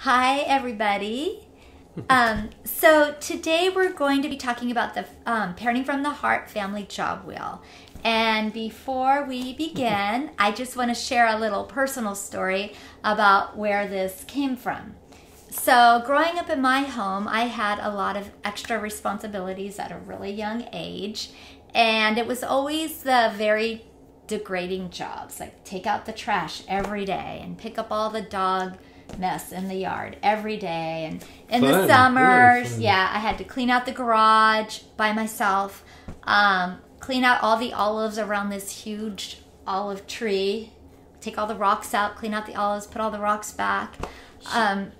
Hi, everybody. So today we're going to be talking about the Parenting from the Heart Family Job Wheel. And before we begin, I just want to share a little personal story about where this came from. So growing up in my home, I had a lot of extra responsibilities at a really young age. And it was always the very degrading jobs, like take out the trash every day and pick up all the dog mess in the yard every day. And in the summers, really I had to clean out the garage by myself, clean out all the olives around this huge olive tree, take all the rocks out, clean out the olives, put all the rocks back.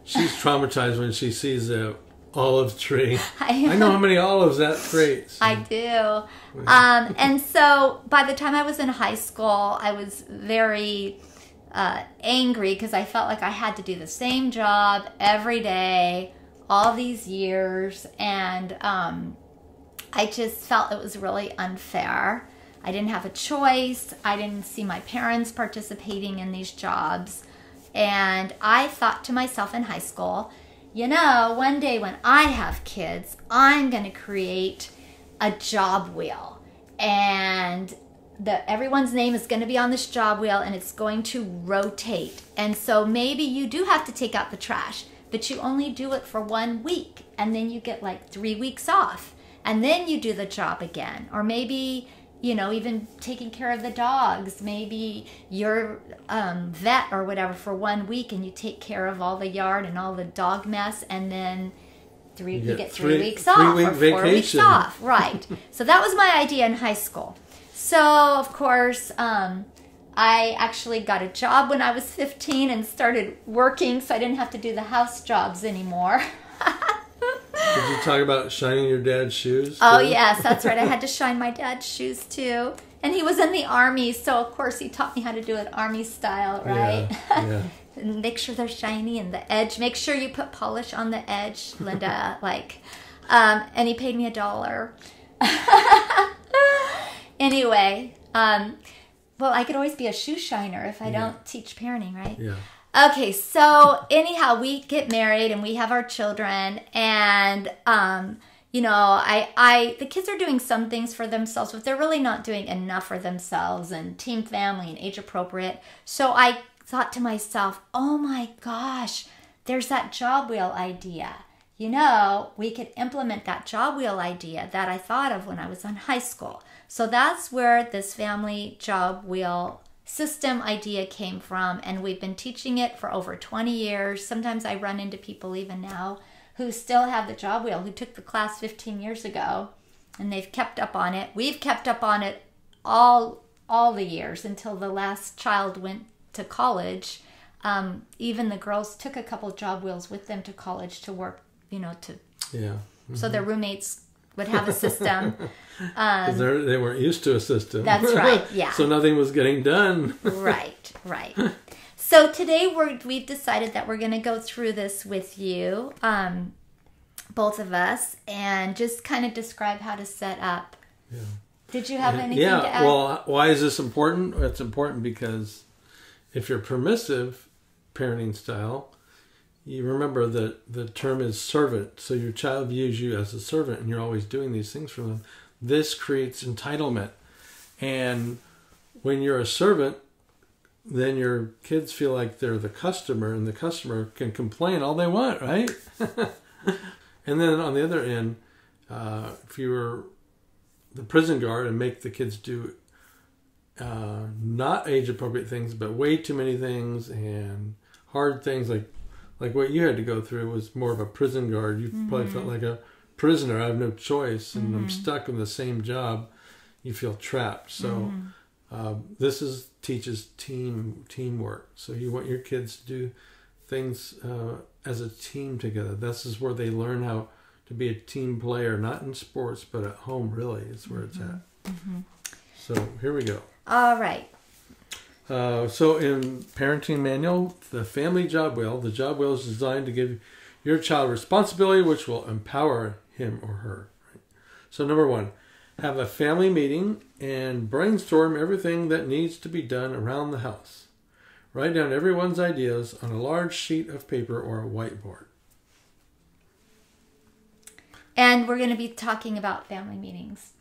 She's traumatized when she sees the olive tree. I know how many olives that creates. I do. And so by the time I was in high school, I was very angry because I felt like I had to do the same job every day, all these years, and I just felt it was really unfair. I didn't have a choice. I didn't see my parents participating in these jobs, and I thought to myself in high school, you know, one day when I have kids, I'm going to create a job wheel, and everyone's name is going to be on this job wheel, and it's going to rotate. And so maybe you do have to take out the trash, but you only do it for 1 week, and then you get like 3 weeks off, and then you do the job again. Or maybe, you know, even taking care of the dogs. Maybe you're vet or whatever for 1 week, and you take care of all the yard and all the dog mess, and then you get 3 weeks off or 4 weeks off. Right. So that was my idea in high school. So, of course, I actually got a job when I was 15 and started working, so I didn't have to do the house jobs anymore. Did you talk about shining your dad's shoes? Oh, yes, that's right. I had to shine my dad's shoes, too. And he was in the Army, so, of course, he taught me how to do it Army style, right? Yeah. And make sure they're shiny, and the edge. Make sure you put polish on the edge, Linda. And he paid me $1. Anyway, well, I could always be a shoe shiner if I don't teach parenting, right? Yeah. Okay, so anyhow, we get married and we have our children, and you know, the kids are doing some things for themselves, but they're really not doing enough for themselves, and team family and age appropriate. So I thought to myself, oh my gosh, there's that job wheel idea. You know, we could implement that job wheel idea that I thought of when I was in high school. So that's where this family job wheel system idea came from, and we've been teaching it for over 20 years. Sometimes I run into people even now who still have the job wheel, who took the class 15 years ago, and they've kept up on it. We've kept up on it all the years until the last child went to college. Even the girls took a couple job wheels with them to college to work, you know, so their roommates would have a system. Because they weren't used to a system. That's right, yeah. So nothing was getting done. Right. So today we've decided that we're going to go through this with you, both of us, and just kind of describe how to set up. Yeah. Did you have anything to add? Well, why is this important? It's important because if you're permissive parenting style, you remember that the term is servant. So your child views you as a servant, and you're always doing these things for them. This creates entitlement. And when you're a servant, then your kids feel like they're the customer, and the customer can complain all they want, right? And then on the other end, if you were the prison guard and make the kids do not age-appropriate things, but way too many things and hard things like what you had to go through was more of a prison guard. You probably felt like a prisoner. I have no choice, and I'm stuck in the same job. You feel trapped. So this teaches teamwork. So you want your kids to do things as a team together. This is where they learn how to be a team player, not in sports, but at home, really, is where it's at. So here we go. All right. So in Parenting Manual, the Family Job Wheel, the job wheel is designed to give your child responsibility which will empower him or her. Right? So number 1, have a family meeting and brainstorm everything that needs to be done around the house. Write down everyone's ideas on a large sheet of paper or a whiteboard. And we're going to be talking about family meetings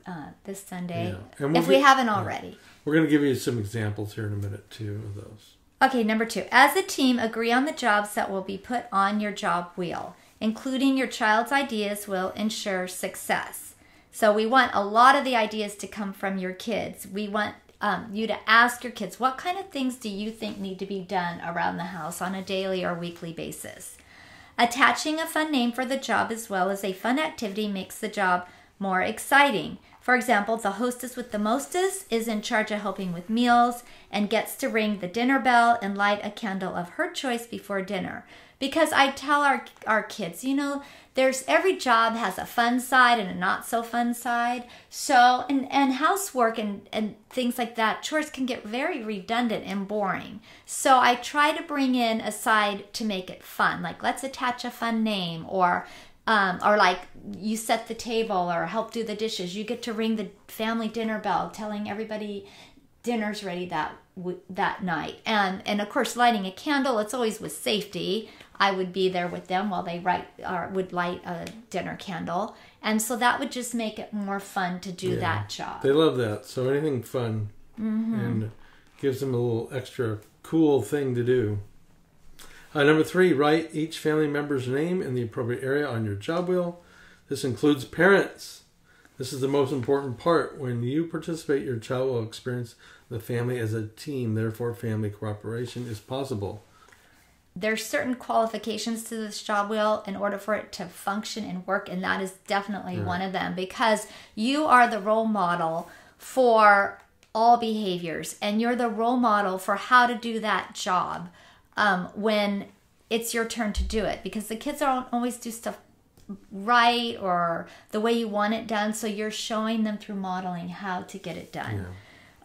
this Sunday, Yeah. if we haven't already. We're going to give you some examples here in a minute, too, of those. Okay, number 2. As a team, agree on the jobs that will be put on your job wheel. Including your child's ideas will ensure success. So we want a lot of the ideas to come from your kids. We want you to ask your kids, what kind of things do you think need to be done around the house on a daily or weekly basis? Attaching a fun name for the job as well as a fun activity makes the job more exciting. For example, the hostess with the mostest is in charge of helping with meals and gets to ring the dinner bell and light a candle of her choice before dinner. Because I tell our kids, there's every job has a fun side and a not so fun side. So, and housework and things like that, chores can get very redundant and boring. So I try to bring in a side to make it fun. Like, let's attach a fun name, or like you set the table or help do the dishes. You get to ring the family dinner bell, telling everybody dinner's ready that night. And of course, lighting a candle, it's always with safety. I would be there with them while they would light a dinner candle. And so that would just make it more fun to do that job. They love that. So anything fun and gives them a little extra cool thing to do. Number 3, write each family member's name in the appropriate area on your job wheel. This includes parents. This is the most important part. When you participate, your child will experience the family as a team. Therefore, family cooperation is possible. There's certain qualifications to this job wheel in order for it to function and work, and that is definitely one of them, because you are the role model for all behaviors, and you're the role model for how to do that job when it's your turn to do it, because the kids don't always do stuff right or the way you want it done, so you're showing them through modeling how to get it done.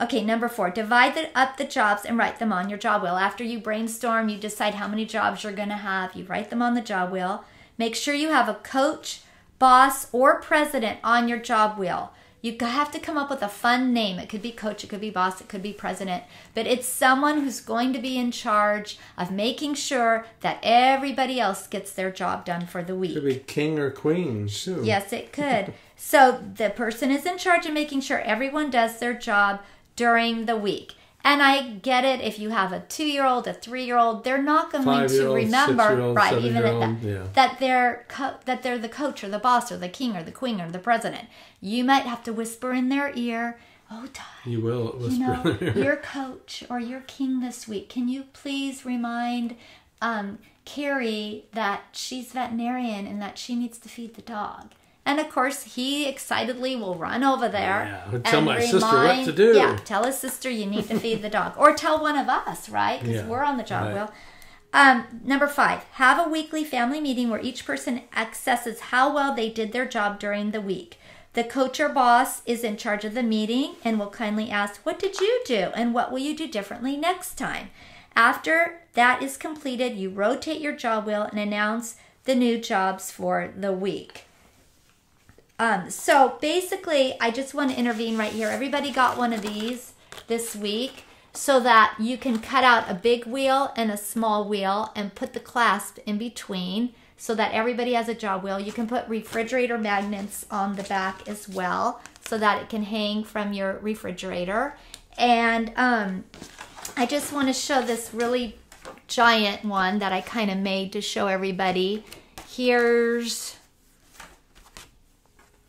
Okay, number 4, divide up the jobs and write them on your job wheel. After you brainstorm, you decide how many jobs you're going to have. You write them on the job wheel. Make sure you have a coach, boss, or president on your job wheel. You have to come up with a fun name. It could be coach, it could be boss, it could be president. But it's someone who's going to be in charge of making sure that everybody else gets their job done for the week. It could be king or queen, too. Yes, it could. So the person is in charge of making sure everyone does their job during the week. And I get it, if you have a 2-year-old, a 3-year-old, they're not going to remember, right, even that they're the coach or the boss or the king or the queen or the president. You might have to whisper in their ear, "Oh, Ty, you will whisper. Your coach or your king this week, can you please remind Carrie that she's veterinarian and that she needs to feed the dog?" And of course, he excitedly will run over there and tell my sister what to do. Yeah, tell his sister you need to feed the dog. Or tell one of us, right? Because we're on the job wheel. Number 5, have a weekly family meeting where each person assesses how well they did their job during the week. The coach or boss is in charge of the meeting and will kindly ask, "What did you do? And what will you do differently next time?" After that is completed, you rotate your job wheel and announce the new jobs for the week. So basically, I just want to intervene right here. Everybody got one of these this week so that you can cut out a big wheel and a small wheel and put the clasp in between so that everybody has a job wheel. You can put refrigerator magnets on the back as well so that it can hang from your refrigerator. And I just want to show this really giant one that I kind of made to show everybody.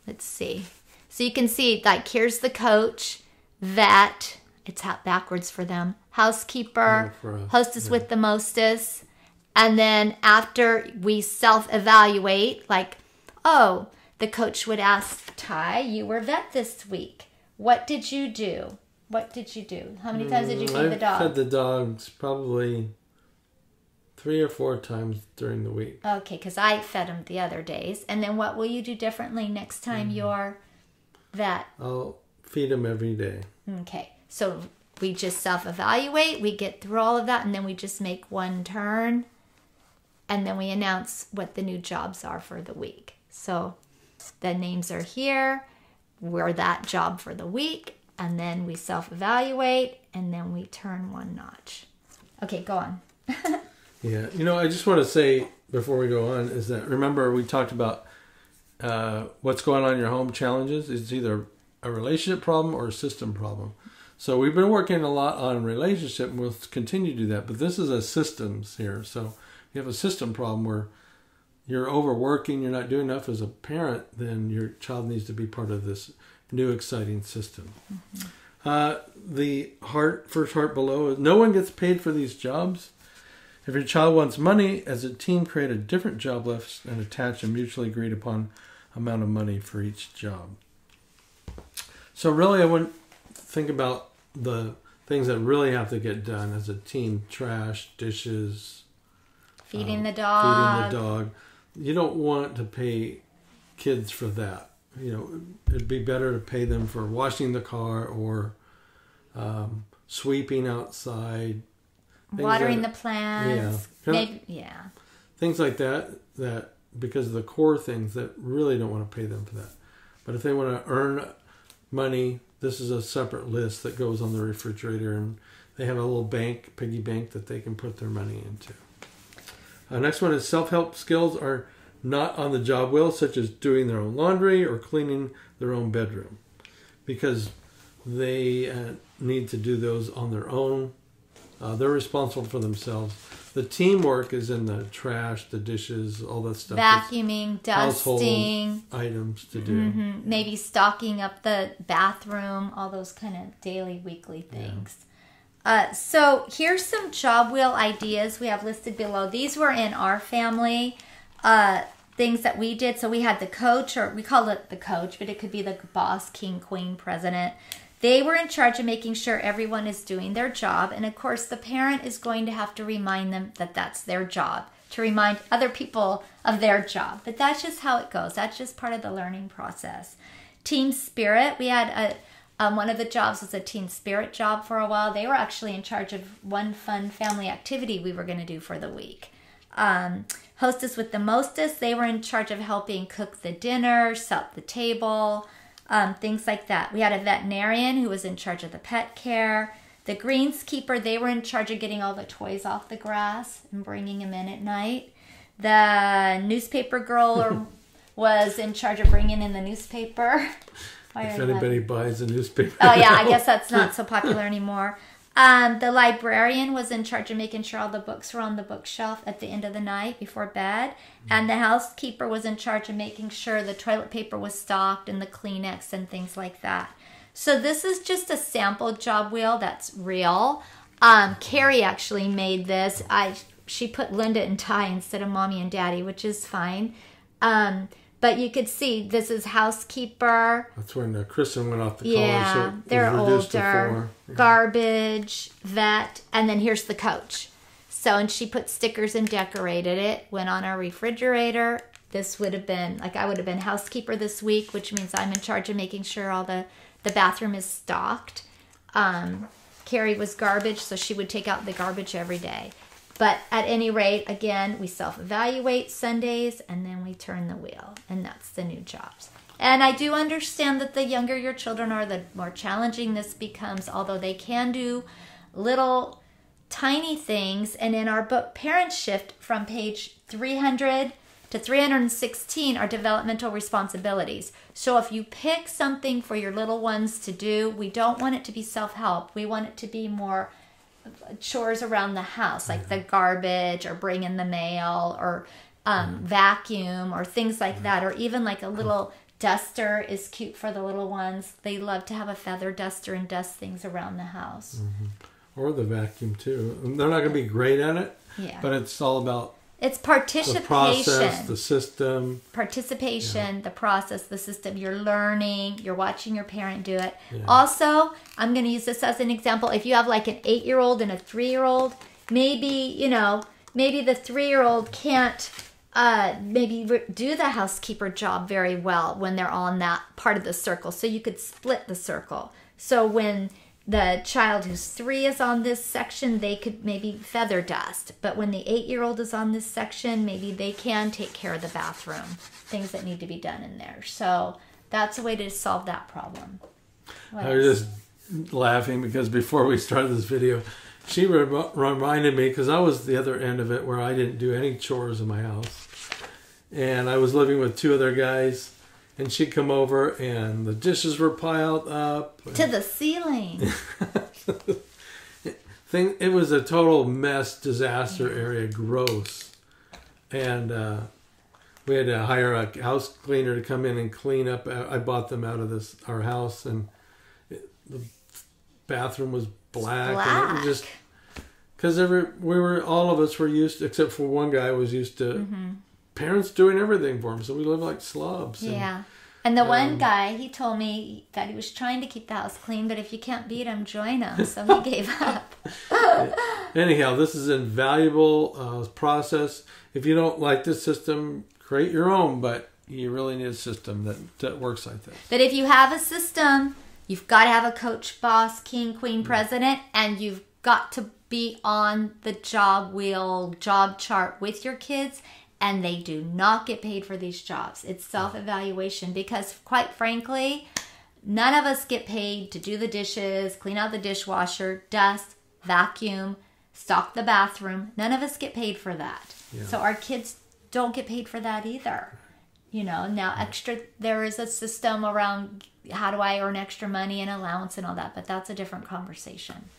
Let's see. So you can see, like, here's the coach, vet, it's out backwards for them, housekeeper, hostess with the mostest. And then after we self-evaluate, like, oh, the coach would ask, "Ty, you were vet this week. What did you do? What did you do? How many times did you feed the dog?" I fed the dogs probably 3 or 4 times during the week. Okay, because I fed them the other days. And then what will you do differently next time you're vet? I'll feed them every day. Okay, so we just self-evaluate, we get through all of that, and then we just make one turn, and then we announce what the new jobs are for the week. So the names are here, we're that job for the week, and then we self-evaluate, and then we turn one notch. Okay, go on. Yeah, I just want to say before we go on is that, remember we talked about what's going on in your home challenges. It's either a relationship problem or a system problem. So we've been working a lot on relationship, and we'll continue to do that. But this is a systems here. So if you have a system problem where you're overworking, you're not doing enough as a parent, then your child needs to be part of this new exciting system. The first heart below is, no one gets paid for these jobs. If your child wants money, as a team, create a different job list and attach a mutually agreed upon amount of money for each job. So really, I wouldn't think about the things that really have to get done as a team: trash, dishes, feeding the dog. You don't want to pay kids for that. It'd be better to pay them for washing the car or sweeping outside, watering the plants. Things like that because of the core things that really don't want to pay them for that. But if they want to earn money, this is a separate list that goes on the refrigerator, and they have a little piggy bank that they can put their money into. Next one is self-help skills are not on the job wheel, such as doing their own laundry or cleaning their own bedroom, because they need to do those on their own. They're responsible for themselves. The teamwork is in the trash, the dishes, all that stuff. Vacuuming, dusting. Household items to do. Maybe stocking up the bathroom, all those kind of daily, weekly things. So here's some job wheel ideas we have listed below. These were in our family, things that we did. So we had the coach, or we call it the coach, but it could be the boss, king, queen, president. They were in charge of making sure everyone is doing their job. And of course, the parent is going to have to remind them that that's their job, to remind other people of their job. But that's just how it goes. That's just part of the learning process. Team spirit. We had one of the jobs was a team spirit job for a while. They were actually in charge of one fun family activity we were going to do for the week. Hostess with the mostest. They were in charge of helping cook the dinner, set the table, things like that. We had a veterinarian who was in charge of the pet care. The greenskeeper, they were in charge of getting all the toys off the grass and bringing them in at night. The newspaper girl was in charge of bringing in the newspaper. If anybody buys a newspaper. Oh, yeah, I guess that's not so popular anymore. The librarian was in charge of making sure all the books were on the bookshelf at the end of the night before bed. And the housekeeper was in charge of making sure the toilet paper was stocked and the Kleenex and things like that. So this is just a sample job wheel that's real. Carrie actually made this. She put Linda and Ty instead of Mommy and Daddy, which is fine. But you could see this is housekeeper. That's when Kristen went off to college. Yeah, so they're older. Garbage, vet, and then here's the coach. So, and she put stickers and decorated it. Went on our refrigerator. This would have been, I would have been housekeeper this week, which means I'm in charge of making sure all the bathroom is stocked. Carrie was garbage, so she would take out the garbage every day. But at any rate, again, we self-evaluate Sundays, and then we turn the wheel, and that's the new jobs. And I do understand that the younger your children are, the more challenging this becomes, although they can do little tiny things. And in our book, Parent Shift, from page 300 to 316 are developmental responsibilities. So if you pick something for your little ones to do, we don't want it to be self-help. We want it to be more chores around the house, like the garbage or bring in the mail or vacuum or things like that, or even like a little duster is cute for the little ones. They love to have a feather duster and dust things around the house. Or the vacuum too. They're not going to be great at it, but it's all about it's participation, the process, the system. Participation, the process, the system. You're learning, you're watching your parent do it. Also, I'm going to use this as an example. If you have like an 8-year-old and a 3-year-old, maybe the 3-year-old can't do the housekeeper job very well when they're on that part of the circle. So you could split the circle. So when the child who's 3 is on this section, they could maybe feather dust. But when the 8-year-old is on this section, maybe they can take care of the bathroom, things that need to be done in there. So that's a way to solve that problem. I was just laughing because before we started this video, she reminded me, because I was the other end of it where I didn't do any chores in my house. And I was living with two other guys. And she'd come over and the dishes were piled up. To the ceiling. It was a total mess, disaster area, gross. And we had to hire a house cleaner to come in and clean up. I bought them out of our house, and the bathroom was black. And it was just, because all of us were used, except for one guy was used to parents doing everything for him, so we lived like slobs. Yeah. And the one guy, he told me that he was trying to keep the house clean, but if you can't beat him, join him. So he gave up. Anyhow, this is an invaluable process. If you don't like this system, create your own, but you really need a system that works like this. But if you have a system, you've got to have a coach, boss, king, queen, president, and you've got to be on the job wheel, job chart with your kids. And they do not get paid for these jobs. It's self-evaluation, because quite frankly, none of us get paid to do the dishes, clean out the dishwasher, dust, vacuum, stock the bathroom. None of us get paid for that. Yeah. So our kids don't get paid for that either. Now there is a system around how do I earn extra money and allowance and all that, but that's a different conversation.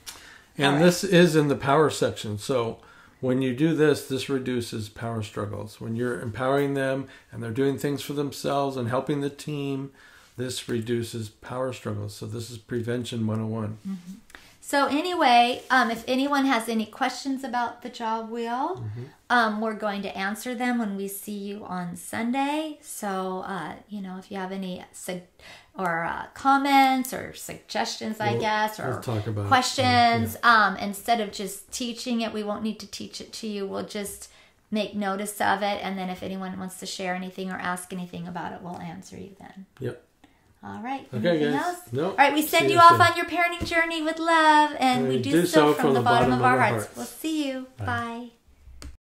And this is in the power section. So when you do this reduces power struggles. When you're empowering them and they're doing things for themselves and helping the team, this reduces power struggles. So this is Prevention 101. Mm-hmm. So anyway, if anyone has any questions about the job wheel, we're going to answer them when we see you on Sunday. So, if you have any comments or suggestions, or talk about questions, instead of just teaching it, we won't need to teach it to you. We'll just make notice of it. And then if anyone wants to share anything or ask anything about it, we'll answer you then. Yep. All right. Okay, Anything guys. else? No. All right. We send you off on your parenting journey with love, and we do so from the bottom of our hearts. We'll see you. Bye.